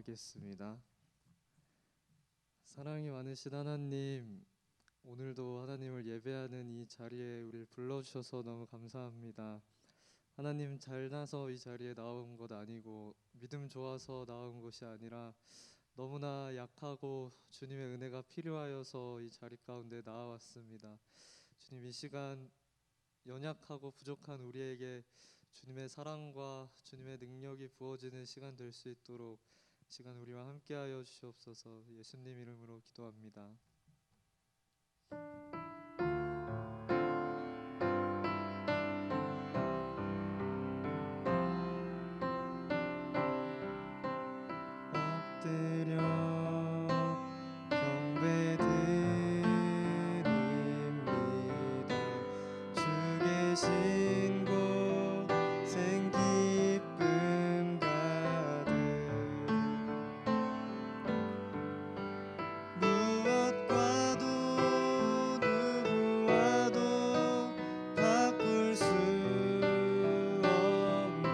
기도하겠습니다. 사랑이 많으신 하나님, 오늘도 하나님을 예배하는 이 자리에 우리를 불러주셔서 너무 감사합니다. 하나님, 잘나서 이 자리에 나온 것 아니고 믿음 좋아서 나온 것이 아니라 너무나 약하고 주님의 은혜가 필요하여서 이 자리 가운데 나와왔습니다. 주님, 이 시간 연약하고 부족한 우리에게 주님의 사랑과 주님의 능력이 부어지는 시간 될 수 있도록 시간 우리와 함께하여 주시옵소서. 예수님 이름으로 기도합니다. 엎드려 경배드립니다. 주 계신 곳엔 기쁨 가득 무엇과도 누구와도 바꿀 수 없네.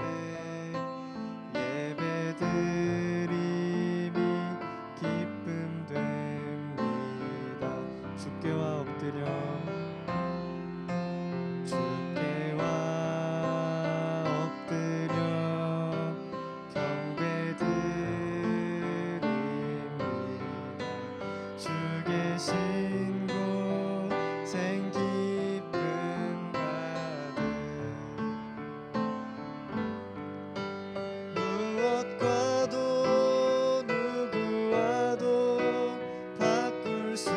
예배드림이 기쁨 됩니다. 주께와 엎드려 경배드립니다. 주 계신 곳엔 기쁨 가득 무엇과도 누구와도 바꿀 수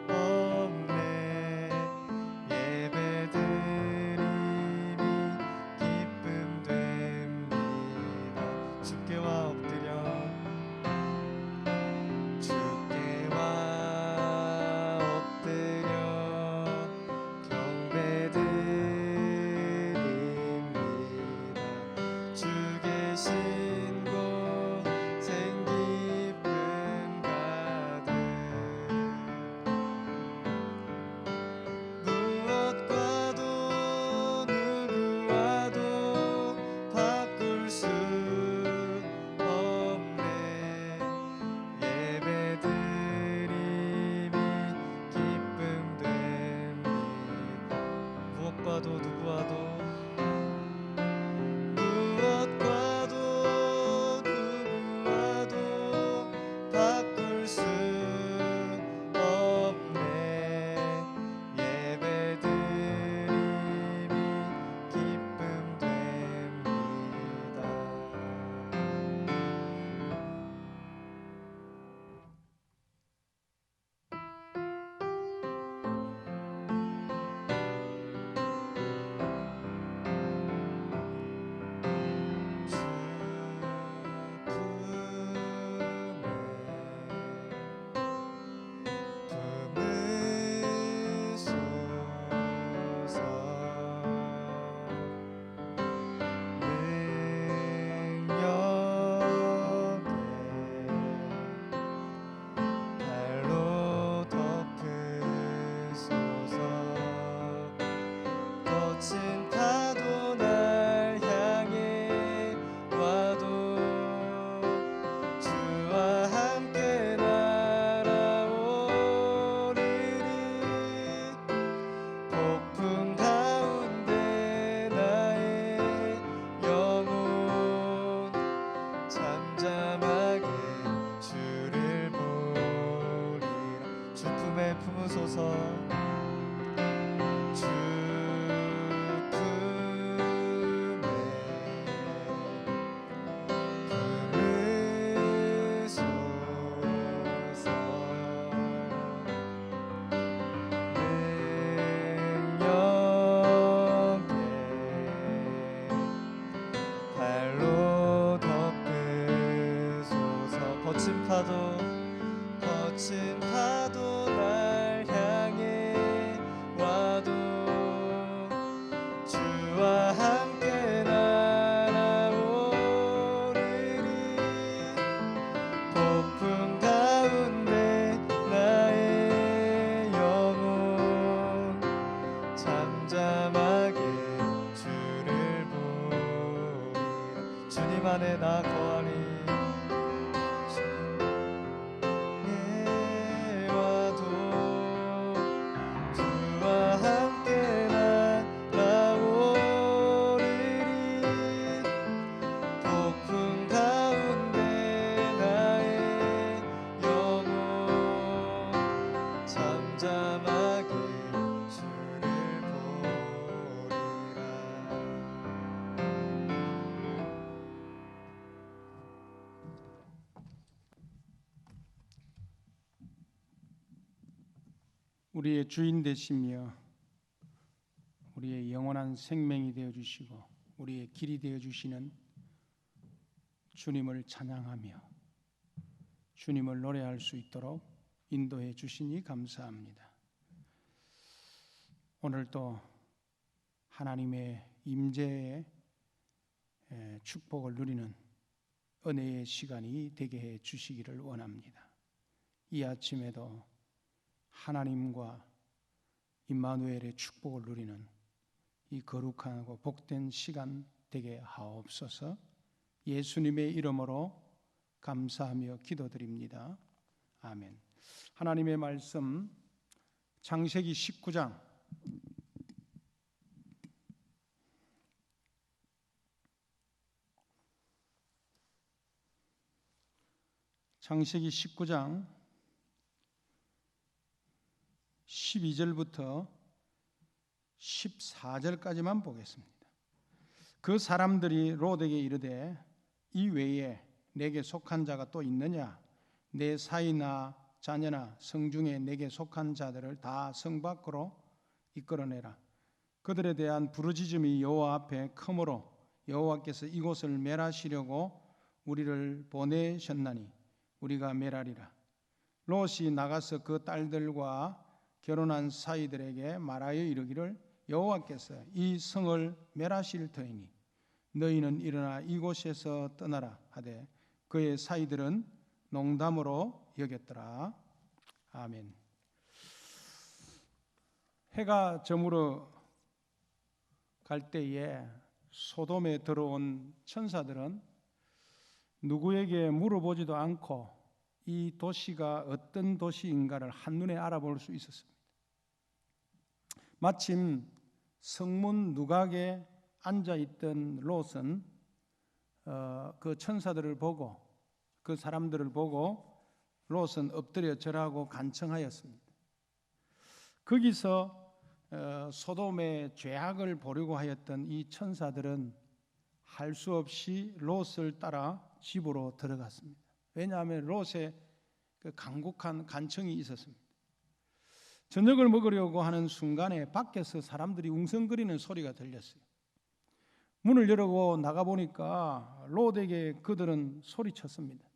없네. 예배드림이 기쁨 됩니다. 주께와 엎드려 경배드립니다. 주 계신 곳엔 기쁨 가득 무엇과도 누구와도 바꿀 수 없네. 예배드림이 기쁨 됩니다. 무엇과도 누구와도 바꿀 수 없네. 예배드림이 기쁨 됩니다. 발로 덮으소서. 거친 파도 날 향해 와도 주와 함께 날아오르리. 폭풍 가운데 나의 영혼 잠잠하게 주를 보리라. 주 품에 품으소서. 주 품에 품으소서. 능력에 발로 덮으소서. 거친 파도 날 향해 와도 주와 함께 날아오르리. 폭풍 가운데 나의 영혼 잠잠하게 주를 보리라. 주님 안에 나 거하리. 우리의 주인 되시며 우리의 영원한 생명이 되어주시고 우리의 길이 되어주시는 주님을 찬양하며 주님을 노래할 수 있도록 인도해 주시니 감사합니다. 오늘도 하나님의 임재의 축복을 누리는 은혜의 시간이 되게 해 주시기를 원합니다. 이 아침에도 하나님과 임마누엘의 축복을 누리는 이 거룩하고 복된 시간 되게 하옵소서. 예수님의 이름으로 감사하며 기도드립니다. 아멘. 하나님의 말씀 창세기 19장 창세기 19장 12절부터 14절까지만 보겠습니다. 그 사람들이 롯에게 이르되 이 외에 내게 속한 자가 또 있느냐? 내 사이나 자녀나 성중에 내게 속한 자들을 다 성 밖으로 이끌어내라. 그들에 대한 부르짖음이 여호와 앞에 크므로 여호와께서 이곳을 멸하시려고 우리를 보내셨나니 우리가 멸하리라. 롯이 나가서 그 딸들과 결혼한 사이들에게 말하여 이르기를 여호와께서 이 성을 멸하실 터이니 너희는 일어나 이곳에서 떠나라 하되 그의 사이들은 농담으로 여겼더라. 아멘. 해가 저물어 갈 때에 소돔에 들어온 천사들은 누구에게 물어보지도 않고 이 도시가 어떤 도시인가를 한눈에 알아볼 수 있었습니다. 마침 성문 누각에 앉아있던 롯은 그 천사들을 보고 그 사람들을 보고 롯은 엎드려 절하고 간청하였습니다. 거기서 소돔의 죄악을 보려고 하였던 이 천사들은 할 수 없이 롯을 따라 집으로 들어갔습니다. 왜냐하면 롯의 그 간곡한 간청이 있었습니다. 저녁을 먹으려고 하는 순간에 밖에서 사람들이 웅성거리는 소리가 들렸어요. 문을 열고 나가보니까 롯에게 그들은 소리쳤습니다.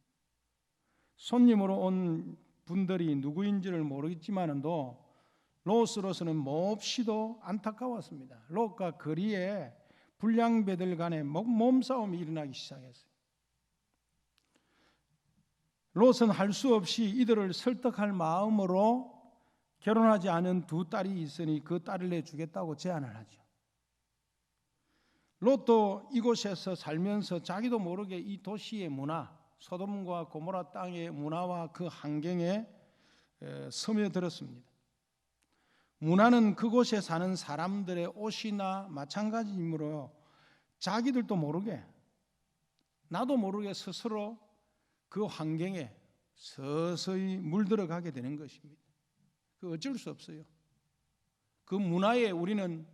손님으로 온 분들이 누구인지를 모르겠지만도 롯으로서는 몹시도 안타까웠습니다. 롯과 거리에 불량배들 간에 몸싸움이 일어나기 시작했어요. 롯은 할 수 없이 이들을 설득할 마음으로 결혼하지 않은 두 딸이 있으니 그 딸을 내주겠다고 제안을 하죠. 롯도 이곳에서 살면서 자기도 모르게 이 도시의 문화, 소돔과 고모라 땅의 문화와 그 환경에 스며들었습니다. 문화는 그곳에 사는 사람들의 옷이나 마찬가지이므로 자기들도 모르게 나도 모르게 스스로 그 환경에 서서히 물들어가게 되는 것입니다. 그 어쩔 수 없어요. 그 문화에 우리는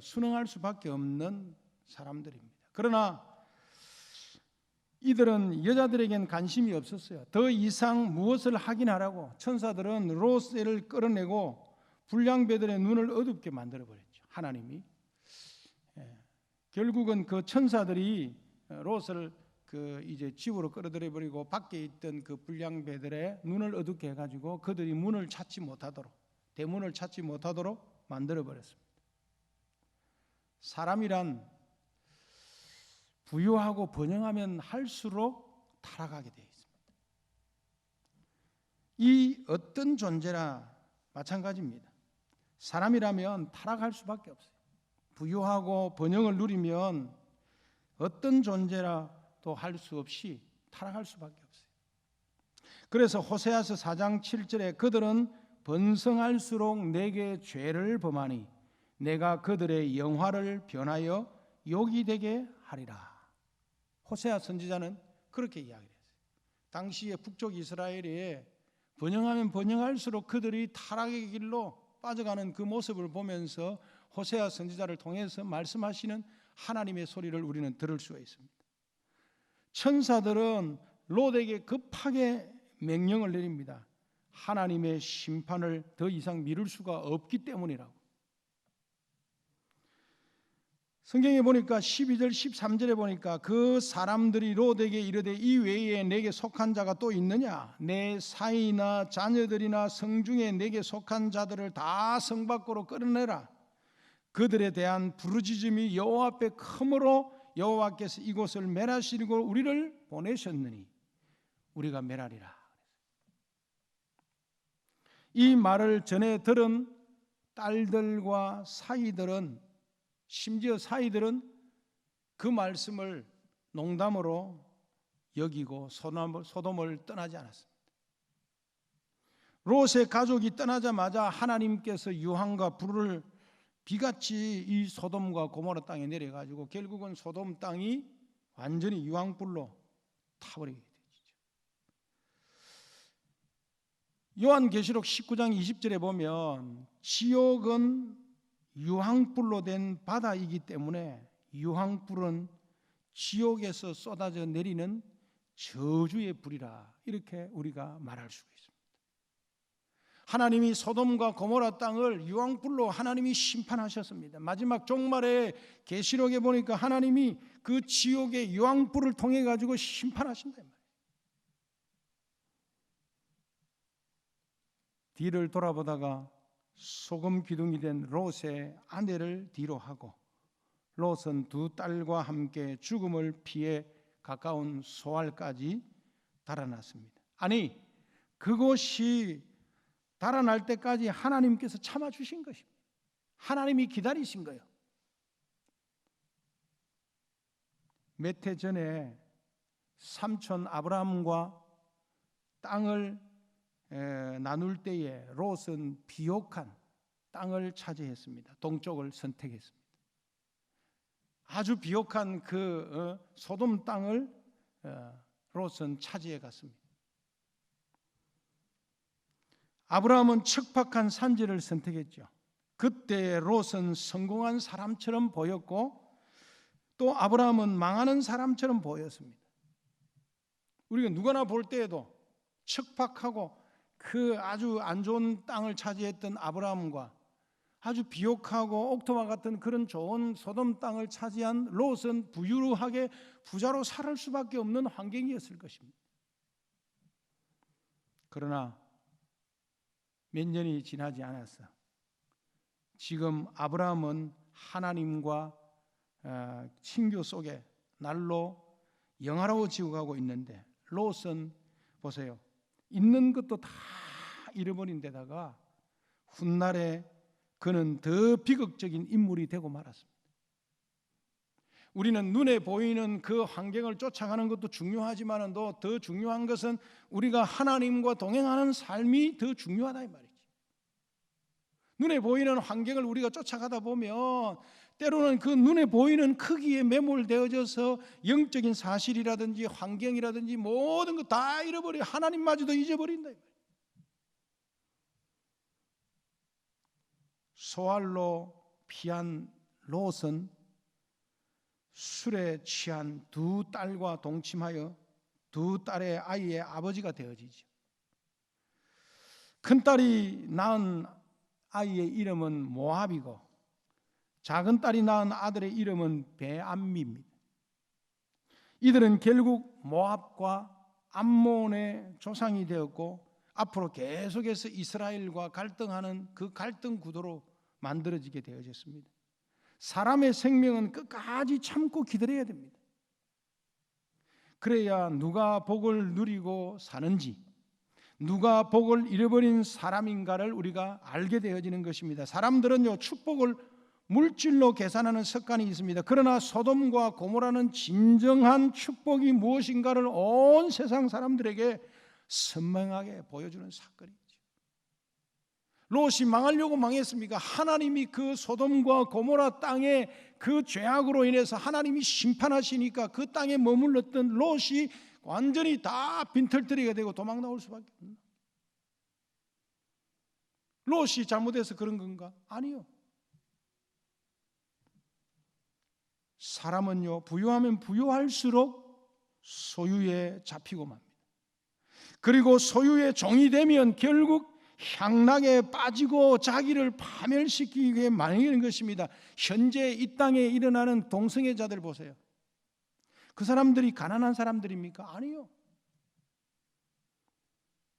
순응할 수밖에 없는 사람들입니다. 그러나 이들은 여자들에겐 관심이 없었어요. 더 이상 무엇을 하긴 하라고 천사들은 롯을 끌어내고 불량배들의 눈을 어둡게 만들어버렸죠. 하나님이. 결국은 그 천사들이 롯을 이제 집으로 끌어들여 버리고 밖에 있던 그 불량배들의 눈을 어둡게 해가지고 그들이 문을 찾지 못하도록 대문을 찾지 못하도록 만들어 버렸습니다. 사람이란 부유하고 번영하면 할수록 타락하게 되어 있습니다. 이 어떤 존재나 마찬가지입니다. 사람이라면 타락할 수밖에 없어요. 부유하고 번영을 누리면 어떤 존재라 또 할 수 없이 타락할 수밖에 없어요. 그래서 호세아서 4장 7절에 그들은 번성할수록 내게 죄를 범하니 내가 그들의 영화를 변하여 욕이 되게 하리라. 호세아 선지자는 그렇게 이야기를 했어요. 당시에 북쪽 이스라엘에 번영하면 번영할수록 그들이 타락의 길로 빠져가는 그 모습을 보면서 호세아 선지자를 통해서 말씀하시는 하나님의 소리를 우리는 들을 수가 있습니다. 천사들은 롯에게 급하게 명령을 내립니다. 하나님의 심판을 더 이상 미룰 수가 없기 때문이라고. 성경에 보니까 12절 13절에 보니까 그 사람들이 롯에게 이르되 이 외에 내게 속한 자가 또 있느냐? 내 사이나 자녀들이나 성중에 내게 속한 자들을 다 성 밖으로 끌어내라. 그들에 대한 부르짖음이 여호와 앞에 크므로 여호와께서 이곳을 멸하시고 우리를 보내셨느니 우리가 멸하리라. 이 말을 전에 들은 딸들과 사이들은, 심지어 사이들은 그 말씀을 농담으로 여기고 소돔을 떠나지 않았습니다. 롯의 가족이 떠나자마자 하나님께서 유황과 불을 비같이 이 소돔과 고모라 땅에 내려가지고 결국은 소돔 땅이 완전히 유황불로 타버리게 되죠. 요한계시록 19장 20절에 보면 지옥은 유황불로 된 바다이기 때문에 유황불은 지옥에서 쏟아져 내리는 저주의 불이라, 이렇게 우리가 말할 수가 있습니다. 하나님이 소돔과 고모라 땅을 유황불로 하나님이 심판하셨습니다. 마지막 종말에 계시록에 보니까 하나님이 그 지옥의 유황불을 통해 가지고 심판하신다 말이에요. 뒤를 돌아보다가 소금 기둥이 된 롯의 아내를 뒤로 하고 롯은 두 딸과 함께 죽음을 피해 가까운 소알까지 달아났습니다. 아니, 그곳이 달아날 때까지 하나님께서 참아주신 것입니다. 하나님이 기다리신 거예요. 몇 해 전에 삼촌 아브라함과 땅을 나눌 때에 롯은 비옥한 땅을 차지했습니다. 동쪽을 선택했습니다. 아주 비옥한 그 소돔 땅을 롯은 차지해 갔습니다. 아브라함은 척박한 산지를 선택했죠. 그때 롯은 성공한 사람처럼 보였고 또 아브라함은 망하는 사람처럼 보였습니다. 우리가 누구나 볼 때에도 척박하고 그 아주 안 좋은 땅을 차지했던 아브라함과 아주 비옥하고 옥토와 같은 그런 좋은 소돔 땅을 차지한 롯은 부유하게 부자로 살 수밖에 없는 환경이었을 것입니다. 그러나 몇 년이 지나지 않았어. 지금 아브라함은 하나님과 친교 속에 날로 영화로워지고 가고 있는데 롯은 보세요. 있는 것도 다 잃어버린 데다가 훗날에 그는 더 비극적인 인물이 되고 말았습니다. 우리는 눈에 보이는 그 환경을 쫓아가는 것도 중요하지만 더 중요한 것은 우리가 하나님과 동행하는 삶이 더 중요하다 이 말이지. 눈에 보이는 환경을 우리가 쫓아가다 보면 때로는 그 눈에 보이는 크기에 매몰되어져서 영적인 사실이라든지 환경이라든지 모든 거 다 잃어버려 하나님마저도 잊어버린다 이 말이야. 소알로 피한 롯은 술에 취한 두 딸과 동침하여 두 딸의 아이의 아버지가 되어지죠. 큰딸이 낳은 아이의 이름은 모압이고 작은 딸이 낳은 아들의 이름은 베암미입니다. 이들은 결국 모압과 암몬의 조상이 되었고 앞으로 계속해서 이스라엘과 갈등하는 그 갈등 구도로 만들어지게 되어졌습니다. 사람의 생명은 끝까지 참고 기다려야 됩니다. 그래야 누가 복을 누리고 사는지, 누가 복을 잃어버린 사람인가를 우리가 알게 되어지는 것입니다. 사람들은요, 축복을 물질로 계산하는 습관이 있습니다. 그러나 소돔과 고모라는 진정한 축복이 무엇인가를 온 세상 사람들에게 선명하게 보여주는 사건이죠. 롯이 망하려고 망했습니까? 하나님이 그 소돔과 고모라 땅에 그 죄악으로 인해서 하나님이 심판하시니까 그 땅에 머물렀던 롯이 완전히 다 빈털터리가 되고 도망 나올 수밖에 없나? 롯이 잘못해서 그런 건가? 아니요. 사람은요, 부유하면 부유할수록 소유에 잡히고 맙니다. 그리고 소유의 종이 되면 결국 향락에 빠지고 자기를 파멸시키기 위해 만드는 것입니다. 현재 이 땅에 일어나는 동성애자들 보세요. 그 사람들이 가난한 사람들입니까? 아니요.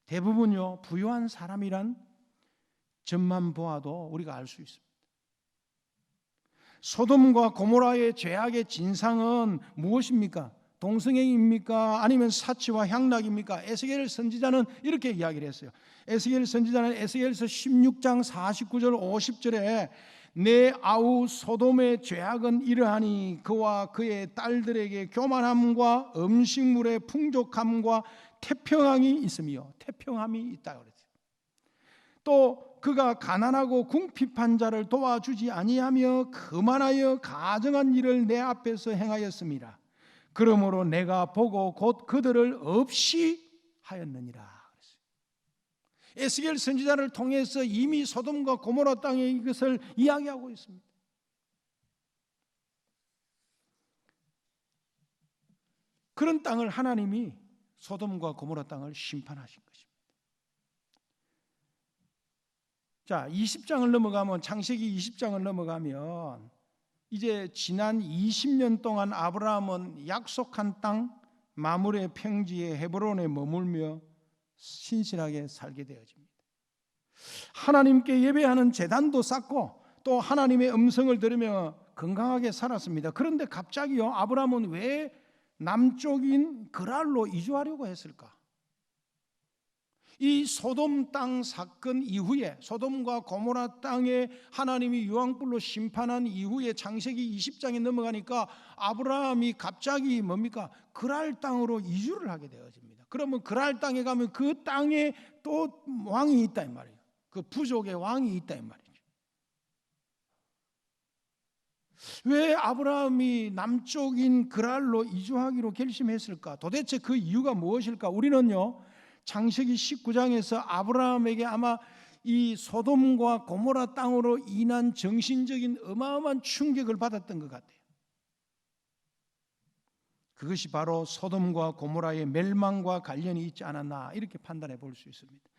대부분요 부유한 사람이란 점만 보아도 우리가 알 수 있습니다. 소돔과 고모라의 죄악의 진상은 무엇입니까? 동성애입니까? 아니면 사치와 향락입니까? 에스겔 선지자는 이렇게 이야기를 했어요. 에스겔 선지자는 에스겔서 16장 49절 50절에 내 아우 소돔의 죄악은 이러하니 그와 그의 딸들에게 교만함과 음식물의 풍족함과 태평함이 있으며 태평함이 있다 그랬어요. 또 그가 가난하고 궁핍한 자를 도와주지 아니하며 그만하여 가정한 일을 내 앞에서 행하였습니다. 그러므로 내가 보고 곧 그들을 없이 하였느니라. 에스겔 선지자를 통해서 이미 소돔과 고모라 땅에 이것을 이야기하고 있습니다. 그런 땅을 하나님이 소돔과 고모라 땅을 심판하신 것입니다. 자, 20장을 넘어가면 창세기 20장을 넘어가면 이제 지난 20년 동안 아브라함은 약속한 땅 마므레 평지의 헤브론에 머물며 신실하게 살게 되어집니다. 하나님께 예배하는 제단도 쌓고 또 하나님의 음성을 들으며 건강하게 살았습니다. 그런데 갑자기요 아브라함은 왜 남쪽인 그랄로 이주하려고 했을까? 이 소돔 땅 사건 이후에 소돔과 고모라 땅에 하나님이 유황불로 심판한 이후에 창세기 20장에 넘어가니까 아브라함이 갑자기 뭡니까? 그랄 땅으로 이주를 하게 되어집니다. 그러면 그랄 땅에 가면 그 땅에 또 왕이 있다 이 말이에요. 그 부족의 왕이 있다 이 말이죠. 왜 아브라함이 남쪽인 그랄로 이주하기로 결심했을까? 도대체 그 이유가 무엇일까? 우리는요 창세기 19장에서 아브라함에게 아마 이 소돔과 고모라 땅으로 인한 정신적인 어마어마한 충격을 받았던 것 같아요. 그것이 바로 소돔과 고모라의 멸망과 관련이 있지 않았나 이렇게 판단해 볼 수 있습니다.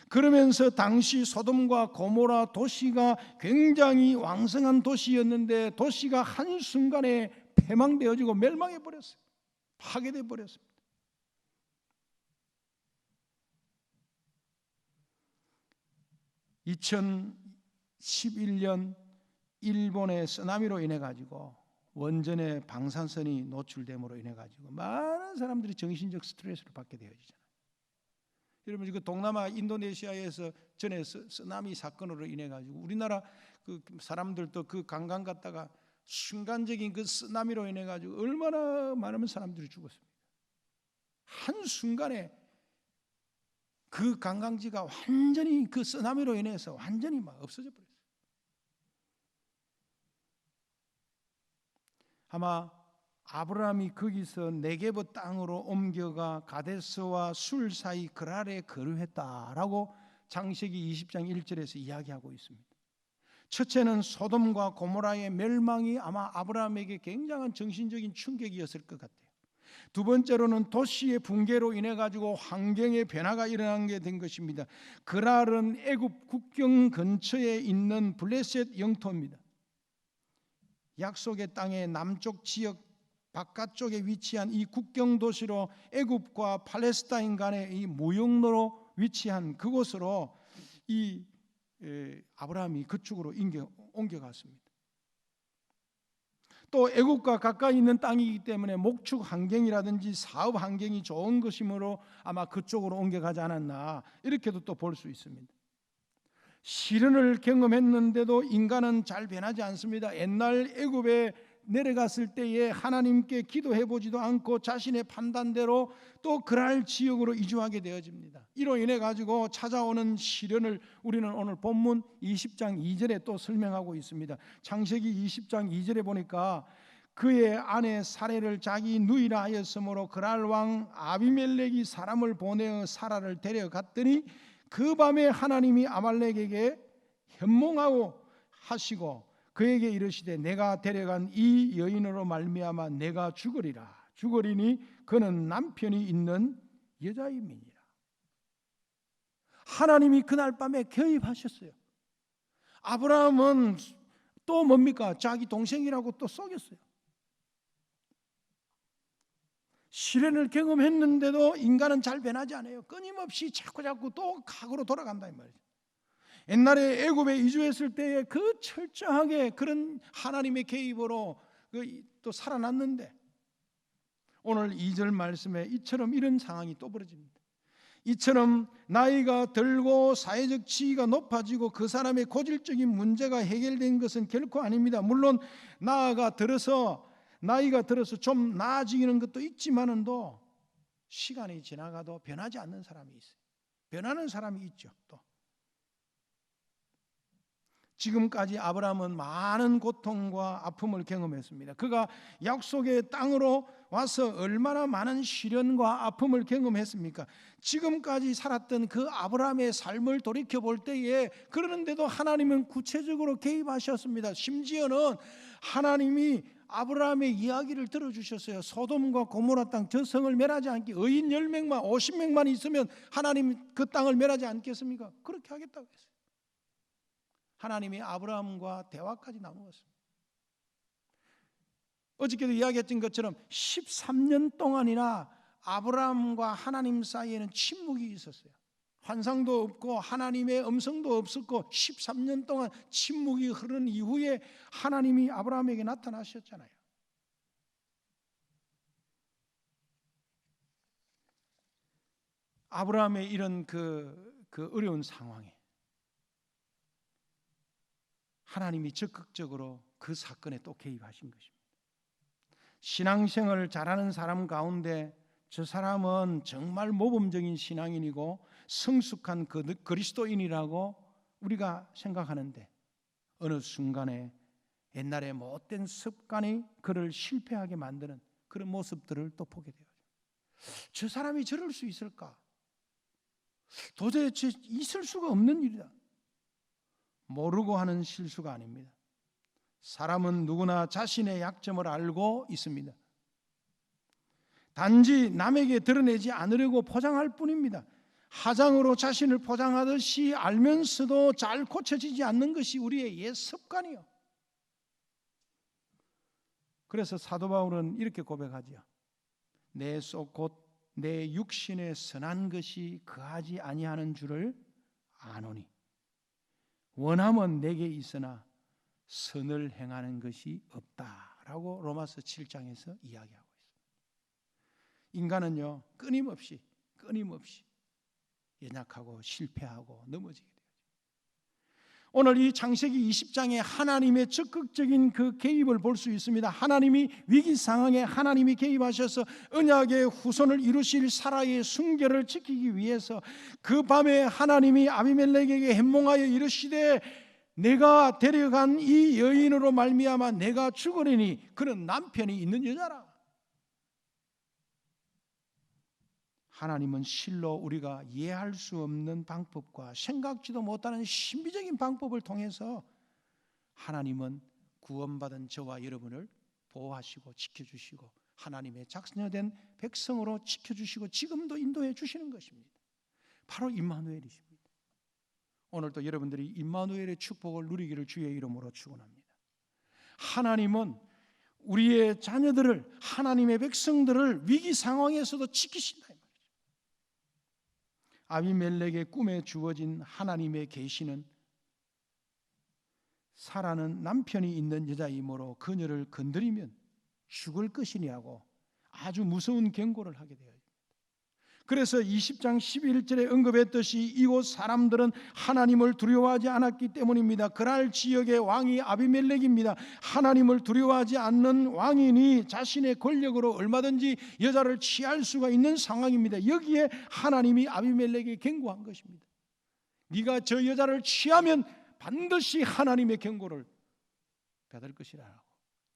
그러면서 당시 소돔과 고모라 도시가 굉장히 왕성한 도시였는데 도시가 한순간에 패망되어지고 멸망해 버렸어요. 파괴돼 버렸습니다. (2011년) 일본의 쓰나미로 인해 가지고 원전의 방사선이 노출됨으로 인해 가지고 많은 사람들이 정신적 스트레스를 받게 되어지잖아요. 여러분 그 동남아 인도네시아에서 전에 쓰나미 사건으로 인해 가지고 우리나라 그 사람들도 그 관광 갔다가 순간적인 그 쓰나미로 인해 가지고 얼마나 많은 사람들이 죽었습니까? 한 순간에 그 관광지가 완전히 그 쓰나미로 인해서 완전히 막 없어져 버렸어요. 아마 아브라함이 거기서 네게브 땅으로 옮겨가 가데스와 술 사이 그랄에 거류했다라고 창세기 20장 1절에서 이야기하고 있습니다. 첫째는 소돔과 고모라의 멸망이 아마 아브라함에게 굉장한 정신적인 충격이었을 것 같아요. 두 번째로는 도시의 붕괴로 인해 가지고 환경의 변화가 일어나게 된 것입니다. 그랄은 애굽 국경 근처에 있는 블레셋 영토입니다. 약속의 땅의 남쪽 지역 바깥쪽에 위치한 이 국경 도시로 애굽과 팔레스타인 간의 이 무역로로 위치한 그곳으로 이 아브라함이 그쪽으로 옮겨갔습니다. 또 애국과 가까이 있는 땅이기 때문에 목축 환경이라든지 사업 환경이 좋은 것이므로 아마 그쪽으로 옮겨가지 않았나 이렇게도 또 볼 수 있습니다. 시련을 경험했는데도 인간은 잘 변하지 않습니다. 옛날 애굽에 내려갔을 때에 하나님께 기도해보지도 않고 자신의 판단대로 또 그랄 지역으로 이주하게 되어집니다. 이로 인해 가지고 찾아오는 시련을 우리는 오늘 본문 20장 2절에 또 설명하고 있습니다. 창세기 20장 2절에 보니까 그의 아내 사레를 자기 누이라 하였으므로 그랄 왕 아비멜렉이 사람을 보내어 사라를 데려갔더니 그 밤에 하나님이 아말렉에게 현몽하고 하시고 그에게 이르시되 내가 데려간 이 여인으로 말미암아 내가 죽으리라. 죽으리니 그는 남편이 있는 여자임이니라. 하나님이 그날 밤에 개입하셨어요. 아브라함은 또 뭡니까? 자기 동생이라고 또 속였어요. 시련을 경험했는데도 인간은 잘 변하지 않아요. 끊임없이 자꾸 또 과거로 돌아간다 이 말이죠. 옛날에 애굽에 이주했을 때에 그 철저하게 그런 하나님의 개입으로 또 살아났는데, 오늘 2절 말씀에 이처럼 이런 상황이 또 벌어집니다. 이처럼 나이가 들고 사회적 지위가 높아지고 그 사람의 고질적인 문제가 해결된 것은 결코 아닙니다. 물론 나이가 들어서 좀 나아지는 것도 있지만은도 시간이 지나가도 변하지 않는 사람이 있어요. 변하는 사람이 있죠. 또 지금까지 아브라함은 많은 고통과 아픔을 경험했습니다. 그가 약속의 땅으로 와서 얼마나 많은 시련과 아픔을 경험했습니까? 지금까지 살았던 그 아브라함의 삶을 돌이켜 볼 때에 그러는데도 하나님은 구체적으로 개입하셨습니다. 심지어는 하나님이 아브라함의 이야기를 들어주셨어요. 소돔과 고모라 땅 저 성을 멸하지 않게 의인 10명만 50명만 있으면 하나님 그 땅을 멸하지 않겠습니까? 그렇게 하겠다고 했어요. 하나님이 아브라함과 대화까지 나누었습니다. 어저께도 이야기했던 것처럼 13년 동안이나 아브라함과 하나님 사이에는 침묵이 있었어요. 환상도 없고 하나님의 음성도 없었고 13년 동안 침묵이 흐른 이후에 하나님이 아브라함에게 나타나셨잖아요. 아브라함의 이런 그 어려운 상황에 하나님이 적극적으로 그 사건에 또 개입하신 것입니다. 신앙생활을 잘하는 사람 가운데 저 사람은 정말 모범적인 신앙인이고 성숙한 그리스도인이라고 우리가 생각하는데, 어느 순간에 옛날에 못된 습관이 그를 실패하게 만드는 그런 모습들을 또 보게 돼요. 저 사람이 저럴 수 있을까? 도대체 있을 수가 없는 일이다. 모르고 하는 실수가 아닙니다. 사람은 누구나 자신의 약점을 알고 있습니다. 단지 남에게 드러내지 않으려고 포장할 뿐입니다. 화장으로 자신을 포장하듯이 알면서도 잘 고쳐지지 않는 것이 우리의 옛 습관이요. 그래서 사도 바울은 이렇게 고백하지요. 내 속 곧 내 육신에 선한 것이 거하지 아니하는 줄을 아노니 원함은 내게 있으나 선을 행하는 것이 없다라고 로마서 7장에서 이야기하고 있습니다. 인간은요 끊임없이 연약하고 실패하고 넘어지게 돼요. 오늘 이 창세기 20장에 하나님의 적극적인 그 개입을 볼 수 있습니다. 하나님이 위기 상황에 하나님이 개입하셔서 언약의 후손을 이루실 사라의 순결을 지키기 위해서 그 밤에 하나님이 아비멜렉에게 현몽하여 이르시되 내가 데려간 이 여인으로 말미암아 내가 죽으리니 그는 남편이 있는 여자라. 하나님은 실로 우리가 이해할 수 없는 방법과 생각지도 못하는 신비적인 방법을 통해서 하나님은 구원받은 저와 여러분을 보호하시고 지켜주시고 하나님의 작성된 백성으로 지켜주시고 지금도 인도해 주시는 것입니다. 바로 임마누엘이십니다. 오늘도 여러분들이 임마누엘의 축복을 누리기를 주의 이름으로 축원합니다. 하나님은 우리의 자녀들을, 하나님의 백성들을 위기 상황에서도 지키신다. 아비멜렉의 꿈에 주어진 하나님의 계시는 사라는 남편이 있는 여자이므로 그녀를 건드리면 죽을 것이냐고 아주 무서운 경고를 하게 되어요. 그래서 20장 11절에 언급했듯이 이곳 사람들은 하나님을 두려워하지 않았기 때문입니다. 그날 지역의 왕이 아비멜렉입니다. 하나님을 두려워하지 않는 왕이니 자신의 권력으로 얼마든지 여자를 취할 수가 있는 상황입니다. 여기에 하나님이 아비멜렉에게 경고한 것입니다. 네가 저 여자를 취하면 반드시 하나님의 경고를 받을 것이라고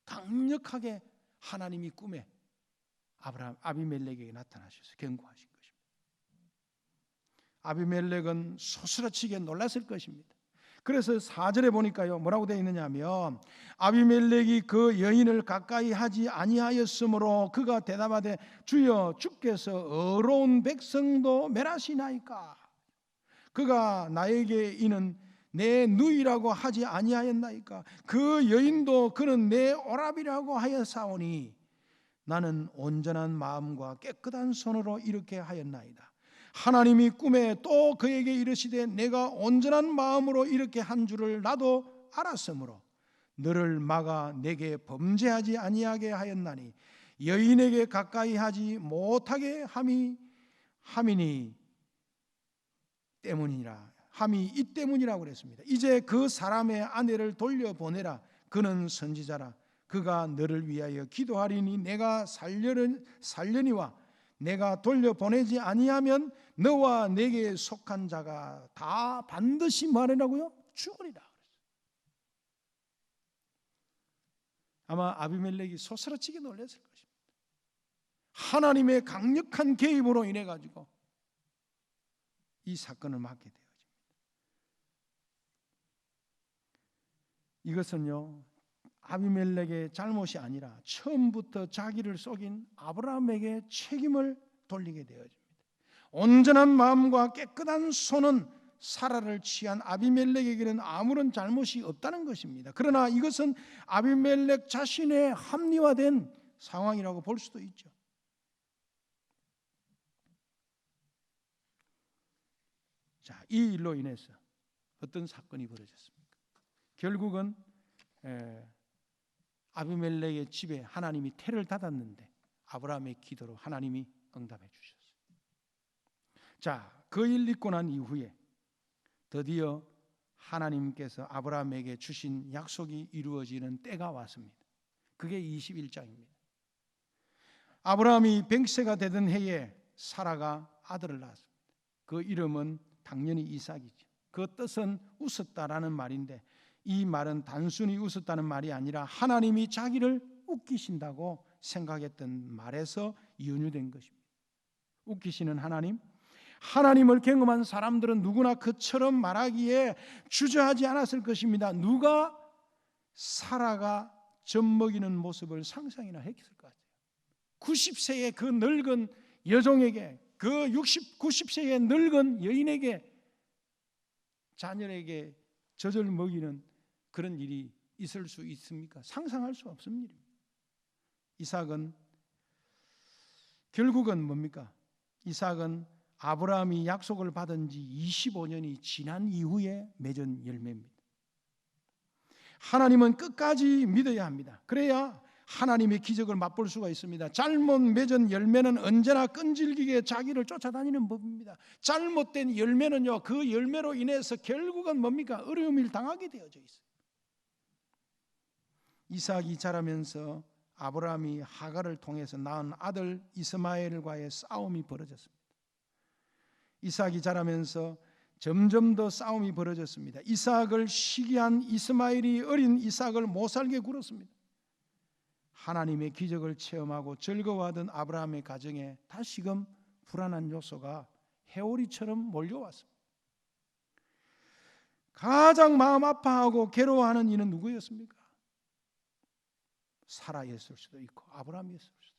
강력하게 하나님이 꿈에 아비멜렉에게 나타나셔서 경고하신 것입니다. 아비멜렉은 소스라치게 놀랐을 것입니다. 그래서 4절에 보니까요 뭐라고 되어 있느냐 하면 아비멜렉이 그 여인을 가까이 하지 아니하였으므로 그가 대답하되 주여 주께서 어로운 백성도 멸하시나이까. 그가 나에게 이는 내 누이라고 하지 아니하였나이까. 그 여인도 그는 내 오라비라고 하였사오니 나는 온전한 마음과 깨끗한 손으로 이렇게 하였나이다. 하나님이 꿈에 또 그에게 이르시되 내가 온전한 마음으로 이렇게 한 줄을 나도 알았으므로 너를 막아 내게 범죄하지 아니하게 하였나니 여인에게 가까이 하지 못하게 함이니 때문이라. 함이 이 때문이라고 그랬습니다. 이제 그 사람의 아내를 돌려보내라. 그는 선지자라. 그가 너를 위하여 기도하리니 내가 살려니와 내가 돌려보내지 아니하면 너와 내게 속한 자가 다 반드시 말이라고요? 죽으리라. 아마 아비멜렉이 소스라치게 놀랐을 것입니다. 하나님의 강력한 개입으로 인해 가지고 이 사건을 맡게 되어집니다. 이것은요, 아비멜렉의 잘못이 아니라 처음부터 자기를 속인 아브라함에게 책임을 돌리게 되어집니다. 온전한 마음과 깨끗한 손은 사라를 취한 아비멜렉에게는 아무런 잘못이 없다는 것입니다. 그러나 이것은 아비멜렉 자신의 합리화된 상황이라고 볼 수도 있죠. 자, 이 일로 인해서 어떤 사건이 벌어졌습니까? 결국은 아비멜렉의 집에 하나님이 태를 닫았는데 아브라함의 기도로 하나님이 응답해 주셨어요. 자, 그 일 있고 난 이후에 드디어 하나님께서 아브라함에게 주신 약속이 이루어지는 때가 왔습니다. 그게 21장입니다. 아브라함이 100세가 되던 해에 사라가 아들을 낳았습니다. 그 이름은 당연히 이삭이죠. 그 뜻은 웃었다라는 말인데 이 말은 단순히 웃었다는 말이 아니라 하나님이 자기를 웃기신다고 생각했던 말에서 연유된 것입니다. 웃기시는 하나님을 경험한 사람들은 누구나 그처럼 말하기에 주저하지 않았을 것입니다. 누가 사라가 젖먹이는 모습을 상상이나 했을 것 같아요. 90세의 그 늙은 여종에게, 그 90세의 늙은 여인에게, 자녀에게 젖을 먹이는 그런 일이 있을 수 있습니까? 상상할 수 없습니다. 이삭은 결국은 뭡니까? 이삭은 아브라함이 약속을 받은 지 25년이 지난 이후에 맺은 열매입니다. 하나님은 끝까지 믿어야 합니다. 그래야 하나님의 기적을 맛볼 수가 있습니다. 잘못 맺은 열매는 언제나 끈질기게 자기를 쫓아다니는 법입니다. 잘못된 열매는요, 그 열매로 인해서 결국은 뭡니까? 어려움을 당하게 되어져 있어요. 이삭이 자라면서 아브라함이 하갈을 통해서 낳은 아들 이스마엘과의 싸움이 벌어졌습니다. 이삭이 자라면서 점점 더 싸움이 벌어졌습니다. 이삭을 시기한 이스마엘이 어린 이삭을 못 살게 굴었습니다. 하나님의 기적을 체험하고 즐거워하던 아브라함의 가정에 다시금 불안한 요소가 해오리처럼 몰려왔습니다. 가장 마음 아파하고 괴로워하는 이는 누구였습니까? 사라였을 수도 있고 아브라함이었을 수도 있습니다.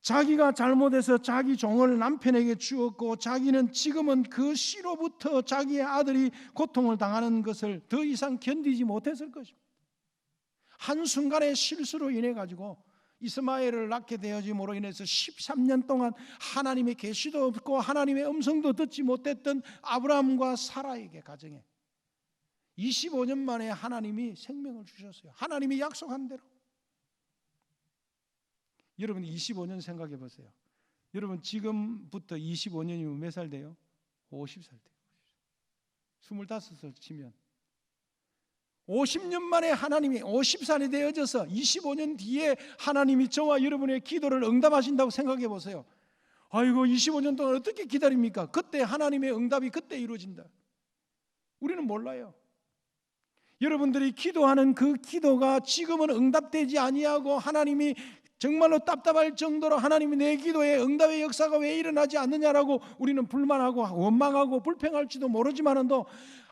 자기가 잘못해서 자기 종을 남편에게 주었고 자기는 지금은 그 씨로부터 자기의 아들이 고통을 당하는 것을 더 이상 견디지 못했을 것입니다. 한순간의 실수로 인해 가지고 이스마엘을 낳게 되어짐으로 인해서 13년 동안 하나님의 계시도 없고 하나님의 음성도 듣지 못했던 아브라함과 사라에게 가정에 25년 만에 하나님이 생명을 주셨어요. 하나님이 약속한 대로. 여러분 25년 생각해 보세요. 여러분 지금부터 25년이면 몇 살 돼요? 50살 돼요. 25살 치면 50년 만에 하나님이 50살이 되어져서 25년 뒤에 하나님이 저와 여러분의 기도를 응답하신다고 생각해 보세요. 아이고 25년 동안 어떻게 기다립니까? 그때 하나님의 응답이 그때 이루어진다. 우리는 몰라요. 여러분들이 기도하는 그 기도가 지금은 응답되지 아니하고 하나님이 정말로 답답할 정도로 하나님이 내 기도에 응답의 역사가 왜 일어나지 않느냐라고 우리는 불만하고 원망하고 불평할지도 모르지만도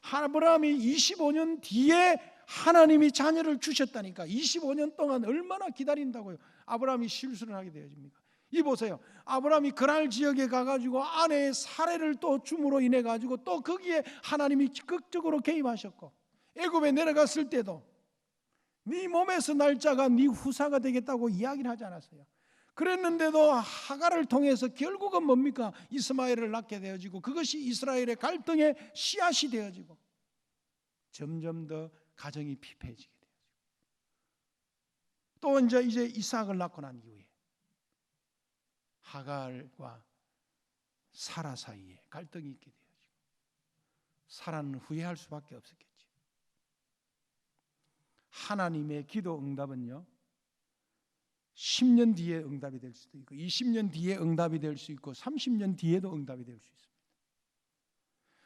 아브라함이 25년 뒤에 하나님이 자녀를 주셨다니까. 25년 동안 얼마나 기다린다고요. 아브라함이 실수를 하게 되어집니까? 이 보세요. 아브라함이 그랄 지역에 가가지고 아내의 살해를 또 줌으로 인해 가지고 또 거기에 하나님이 적극적으로 개입하셨고, 애굽에 내려갔을 때도 네 몸에서 날 자가 네 후사가 되겠다고 이야기를 하지 않았어요. 그랬는데도 하갈을 통해서 결국은 뭡니까? 이스마엘을 낳게 되어지고, 그것이 이스라엘의 갈등의 씨앗이 되어지고, 점점 더 가정이 피폐해지게 되어지고, 또 이제 이삭을 낳고 난 이후에 하갈과 사라 사이에 갈등이 있게 되어지고, 사라는 후회할 수밖에 없었겠지. 하나님의 기도 응답은요, 10년 뒤에 응답이 될 수도 있고 20년 뒤에 응답이 될 수 있고 30년 뒤에도 응답이 될 수 있습니다.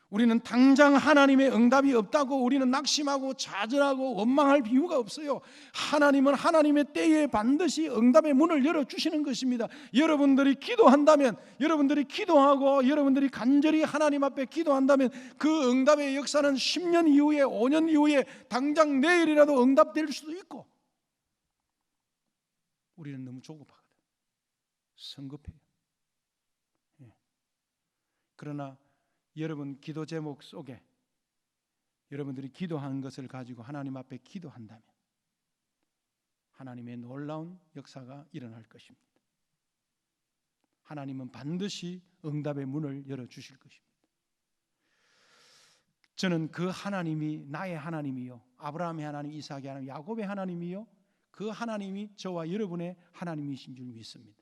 우리는 당장 하나님의 응답이 없다고 우리는 낙심하고 좌절하고 원망할 이유가 없어요. 하나님은 하나님의 때에 반드시 응답의 문을 열어주시는 것입니다. 여러분들이 기도한다면, 여러분들이 기도하고 여러분들이 간절히 하나님 앞에 기도한다면 그 응답의 역사는 10년 이후에 5년 이후에 당장 내일이라도 응답될 수도 있고, 우리는 너무 조급하거든. 성급해요. 그러나 여러분 기도 제목 속에 여러분들이 기도한 것을 가지고 하나님 앞에 기도한다면 하나님의 놀라운 역사가 일어날 것입니다. 하나님은 반드시 응답의 문을 열어주실 것입니다. 저는 그 하나님이 나의 하나님이요, 아브라함의 하나님, 이삭의 하나님, 야곱의 하나님이요, 그 하나님이 저와 여러분의 하나님이신 줄 믿습니다.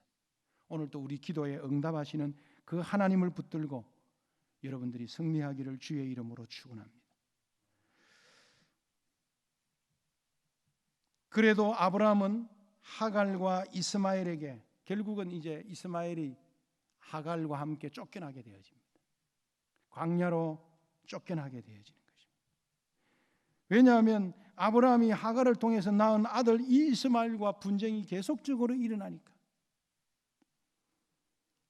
오늘도 우리 기도에 응답하시는 그 하나님을 붙들고 여러분들이 승리하기를 주의 이름으로 축원합니다. 그래도 아브라함은 하갈과 이스마엘에게, 결국은 이제 이스마엘이 하갈과 함께 쫓겨나게 되어집니다. 광야로 쫓겨나게 되어지는 것입니다. 왜냐하면 아브라함이 하갈을 통해서 낳은 아들 이스마엘과 분쟁이 계속적으로 일어나니까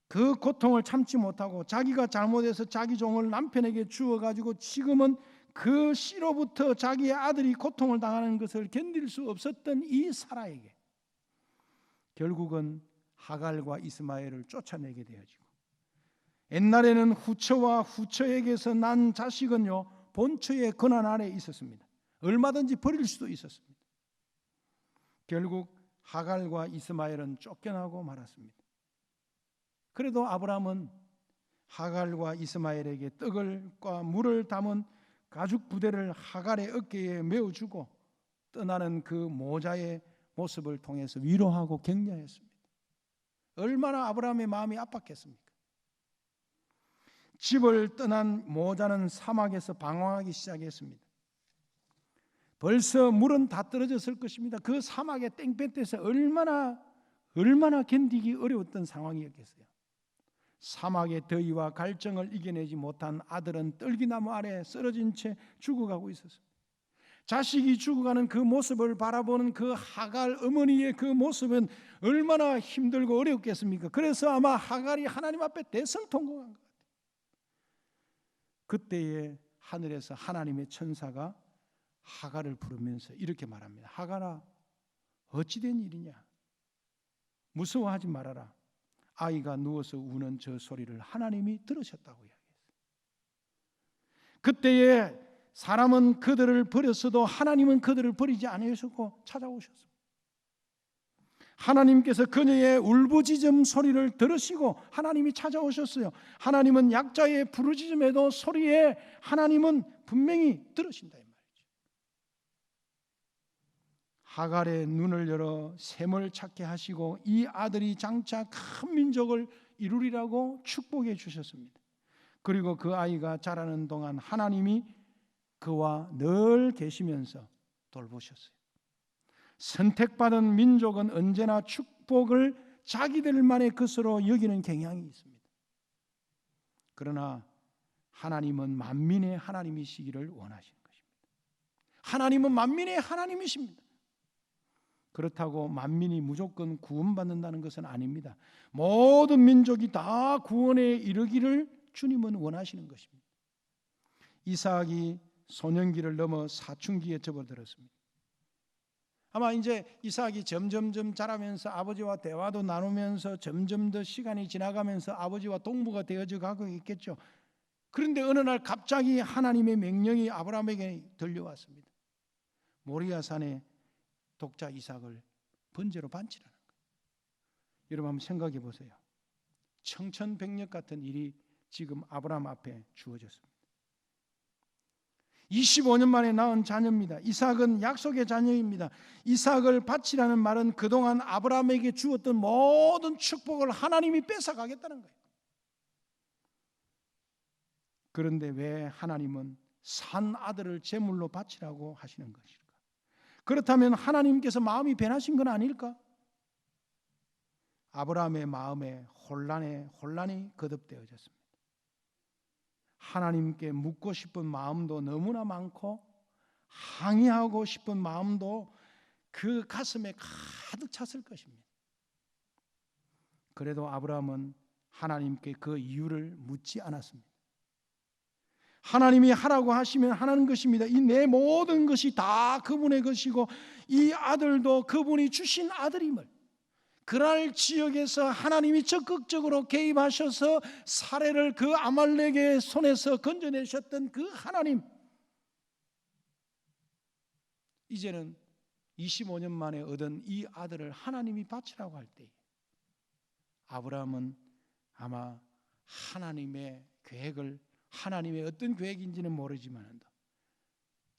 그 고통을 참지 못하고 자기가 잘못해서 자기 종을 남편에게 주어가지고 지금은 그 씨로부터 자기의 아들이 고통을 당하는 것을 견딜 수 없었던 이 사라에게 결국은 하갈과 이스마엘을 쫓아내게 되어지고, 옛날에는 후처와 후처에게서 난 자식은요 본처의 권한 아래 있었습니다. 얼마든지 버릴 수도 있었습니다. 결국 하갈과 이스마엘은 쫓겨나고 말았습니다. 그래도 아브라함은 하갈과 이스마엘에게 떡과 물을 담은 가죽 부대를 하갈의 어깨에 메어주고 떠나는 그 모자의 모습을 통해서 위로하고 격려했습니다. 얼마나 아브라함의 마음이 아팠겠습니까? 집을 떠난 모자는 사막에서 방황하기 시작했습니다. 벌써 물은 다 떨어졌을 것입니다. 그 사막의 땡볕에서 얼마나 견디기 어려웠던 상황이었겠어요. 사막의 더위와 갈증을 이겨내지 못한 아들은 떨기나무 아래 쓰러진 채 죽어가고 있었습니다. 자식이 죽어가는 그 모습을 바라보는 그 하갈 어머니의 그 모습은 얼마나 힘들고 어렵겠습니까? 그래서 아마 하갈이 하나님 앞에 대성통곡한 것 같아요. 그때에 하늘에서 하나님의 천사가 하갈을 부르면서 이렇게 말합니다. 하갈아, 어찌된 일이냐? 무서워하지 말아라. 아이가 누워서 우는 저 소리를 하나님이 들으셨다고 이야기했어요. 그때에 사람은 그들을 버렸어도 하나님은 그들을 버리지 않으셨고 찾아오셨습니다. 하나님께서 그녀의 울부짖음 소리를 들으시고 하나님이 찾아오셨어요. 하나님은 약자의 부르짖음에도 소리에 하나님은 분명히 들으신다 이 말이죠. 하갈의 눈을 열어 샘을 찾게 하시고 이 아들이 장차 큰 민족을 이루리라고 축복해 주셨습니다. 그리고 그 아이가 자라는 동안 하나님이 그와 늘 계시면서 돌보셨어요. 선택받은 민족은 언제나 축복을 자기들만의 것으로 여기는 경향이 있습니다. 그러나 하나님은 만민의 하나님이시기를 원하시는 것입니다. 하나님은 만민의 하나님이십니다. 그렇다고 만민이 무조건 구원받는다는 것은 아닙니다. 모든 민족이 다 구원에 이르기를 주님은 원하시는 것입니다. 이삭이 소년기를 넘어 사춘기에 접어들었습니다. 아마 이제 이삭이 점점점 자라면서 아버지와 대화도 나누면서 점점 더 시간이 지나가면서 아버지와 동무가 되어져 가고 있겠죠. 그런데 어느 날 갑자기 하나님의 명령이 아브라함에게 들려왔습니다. 모리아 산에 독자 이삭을 번제로 바치라는 거예요. 여러분 한번 생각해 보세요. 청천벽력 같은 일이 지금 아브라함 앞에 주어졌습니다. 25년 만에 낳은 자녀입니다. 이삭은 약속의 자녀입니다. 이삭을 바치라는 말은 그동안 아브라함에게 주었던 모든 축복을 하나님이 뺏어가겠다는 거예요. 그런데 왜 하나님은 산 아들을 제물로 바치라고 하시는 것일까? 그렇다면 하나님께서 마음이 변하신 건 아닐까? 아브라함의 마음에 혼란이 거듭되어졌습니다. 하나님께 묻고 싶은 마음도 너무나 많고 항의하고 싶은 마음도 그 가슴에 가득 찼을 것입니다. 그래도 아브라함은 하나님께 그 이유를 묻지 않았습니다. 하나님이 하라고 하시면 하는 것입니다. 이 내 모든 것이 다 그분의 것이고 이 아들도 그분이 주신 아들임을, 그날 지역에서 하나님이 적극적으로 개입하셔서 사례를 그 아말렉의 손에서 건져내셨던 그 하나님, 이제는 25년 만에 얻은 이 아들을 하나님이 바치라고 할 때 아브라함은 아마 하나님의 계획을, 하나님의 어떤 계획인지는 모르지만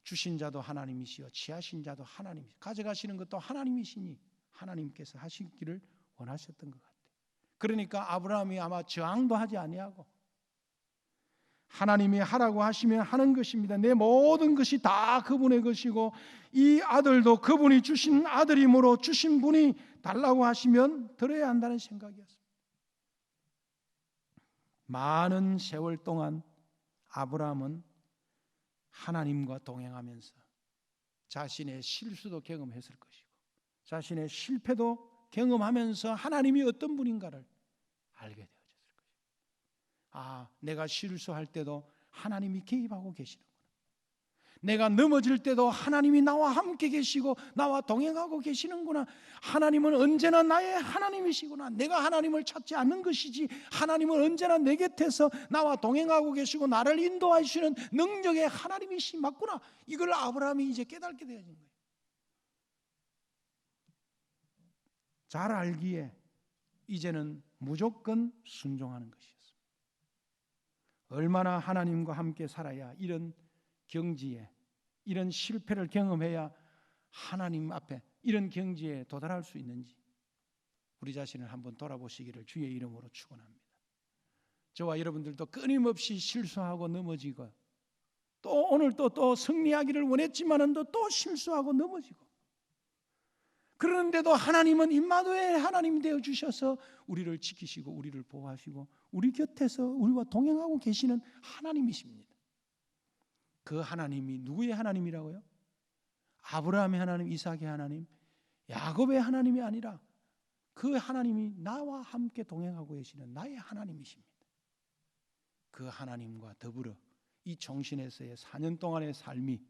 주신 자도 하나님이시요 취하신 자도 하나님이시요 가져가시는 것도 하나님이시니 하나님께서 하시기를 원하셨던 것 같아요. 그러니까 아브라함이 아마 저항도 하지 아니하고 하나님이 하라고 하시면 하는 것입니다. 내 모든 것이 다 그분의 것이고 이 아들도 그분이 주신 아들이므로 주신 분이 달라고 하시면 들어야 한다는 생각이었습니다. 많은 세월 동안 아브라함은 하나님과 동행하면서 자신의 실수도 경험했을 것이고 자신의 실패도 경험하면서 하나님이 어떤 분인가를 알게 되어졌을 것입니다. 내가 실수할 때도 하나님이 개입하고 계시는구나. 내가 넘어질 때도 하나님이 나와 함께 계시고 나와 동행하고 계시는구나. 하나님은 언제나 나의 하나님이시구나. 내가 하나님을 찾지 않는 것이지 하나님은 언제나 내 곁에서 나와 동행하고 계시고 나를 인도하시는 능력의 하나님이시 맞구나. 이걸 아브라함이 이제 깨닫게 되어진 거예요. 잘 알기에 이제는 무조건 순종하는 것이었습니다. 얼마나 하나님과 함께 살아야 이런 경지에, 이런 실패를 경험해야 하나님 앞에 이런 경지에 도달할 수 있는지 우리 자신을 한번 돌아보시기를 주의 이름으로 축원합니다. 저와 여러분들도 끊임없이 실수하고 넘어지고 또 오늘 또 승리하기를 원했지만은 또 실수하고 넘어지고, 그런데도 하나님은 임마누엘 하나님 되어 주셔서 우리를 지키시고 우리를 보호하시고 우리 곁에서 우리와 동행하고 계시는 하나님이십니다. 그 하나님이 누구의 하나님이라고요? 아브라함의 하나님, 이삭의 하나님, 야곱의 하나님이 아니라 그 하나님이 나와 함께 동행하고 계시는 나의 하나님이십니다. 그 하나님과 더불어 이 종신에서의 4년 동안의 삶이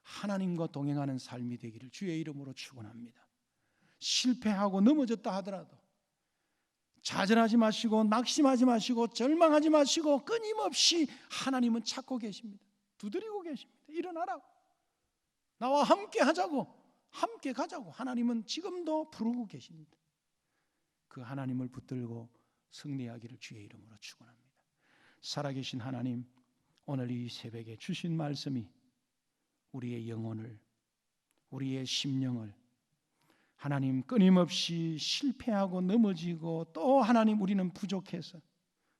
하나님과 동행하는 삶이 되기를 주의 이름으로 축원합니다. 실패하고 넘어졌다 하더라도 좌절하지 마시고 낙심하지 마시고 절망하지 마시고 끊임없이 하나님은 찾고 계십니다. 두드리고 계십니다. 일어나라고, 나와 함께 하자고, 함께 가자고 하나님은 지금도 부르고 계십니다. 그 하나님을 붙들고 승리하기를 주의 이름으로 축원합니다. 살아계신 하나님, 오늘 이 새벽에 주신 말씀이 우리의 영혼을, 우리의 심령을 하나님 끊임없이 실패하고 넘어지고 또 하나님 우리는 부족해서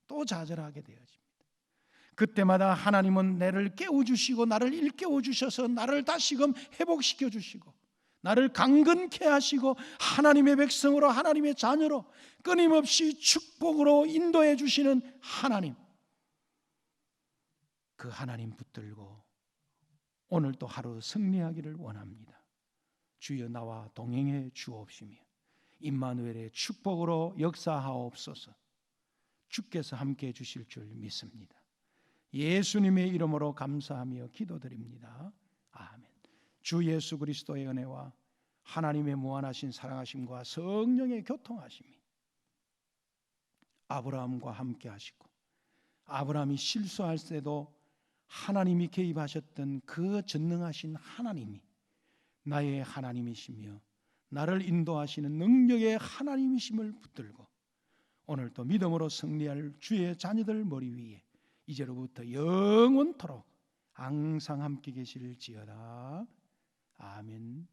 또 좌절하게 되어집니다. 그때마다 하나님은 나를 깨워주시고 나를 일깨워주셔서 나를 다시금 회복시켜 주시고 나를 강건케 하시고 하나님의 백성으로, 하나님의 자녀로 끊임없이 축복으로 인도해 주시는 하나님, 그 하나님 붙들고 오늘 또 하루 승리하기를 원합니다. 주여 나와 동행해 주옵시며 임마누엘의 축복으로 역사하옵소서. 주께서 함께해 주실 줄 믿습니다. 예수님의 이름으로 감사하며 기도드립니다. 아멘. 주 예수 그리스도의 은혜와 하나님의 무한하신 사랑하심과 성령의 교통하심이 아브라함과 함께 하시고, 아브라함이 실수할 때도 하나님이 개입하셨던 그 전능하신 하나님이 나의 하나님이시며 나를 인도하시는 능력의 하나님이심을 붙들고 오늘도 믿음으로 승리할 주의 자녀들 머리 위에 이제로부터 영원토록 항상 함께 계실지어다. 아멘.